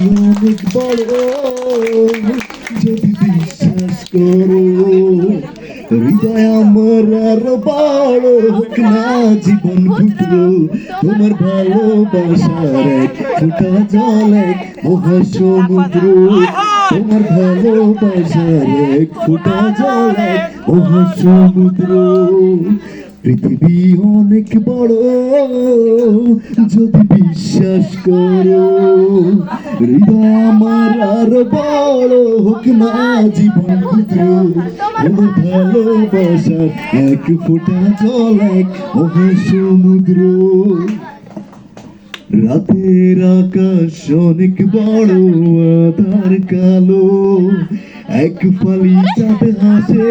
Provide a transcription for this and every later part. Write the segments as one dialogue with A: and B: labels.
A: অনেক বড় যদি বিশ্বাস করো, হৃদয় আমার আর বড় হোক না জীবন ক্ষুদ্র, তোমার ভালোবাসার এক ফোঁটা জল এক মহাসমুদ্র, তোমার ভালোবাসার এক ফোঁটা জল এক মহাসমুদ্র। পৃথিবী অনেক বড় যদি বিশ্বাস করো, হৃদয় আমার আর বড় হোক না জীবন ক্ষুদ্র, তোমার ভালোবাসার এক ফোঁটা জল এক মহাসমুদ্র। রাতের আকাশ অনেক বড় আধার কালো, এক ফালি চাঁদ হাসে,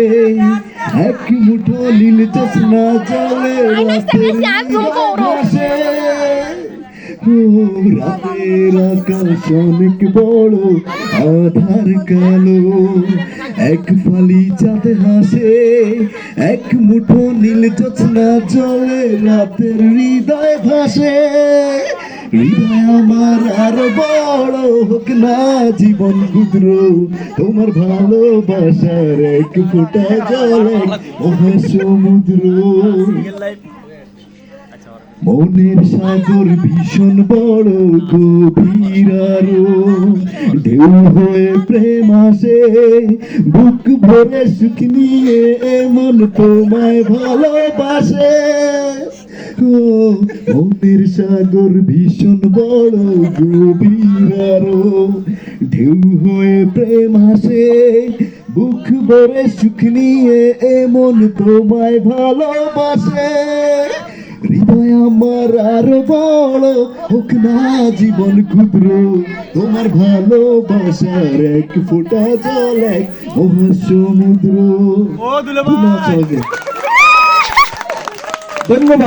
A: এক মুঠো নীল জোছনা জলে রাতের হাসে। রাতের আকাশ অনেক বড় আধার কালো, এক ফালি চাঁদ হাসে, এক মুঠো নীল জোছনা জলে রাতের হৃদয় ভাসে। হৃদয় আমার আর বড় হোক না জীবন ক্ষুদ্র, তোমার ভালোবাসার এক ফোঁটা জল এক মহাসমুদ্র। মনের সাগর ভীষণ বড় গভীর আরো, ঢেউ হয়ে প্রেম আসে, বুক ভরে সুখ নিয়ে এমন তোমায় ভালোবাসে। মনের সাগর ভীষণ বড় গভীর আরো, ঢেউ হয়ে প্রেম আসে, বুক ভরে সুখ নিয়ে এমন তোমায় ভালোবাসে। হৃদয় আমার আর বড় হোক না জীবন ক্ষুদ্র, তোমার ভালোবাসার এক ফোঁটা জল এক মহাসমুদ্র। ধন্যবাদ।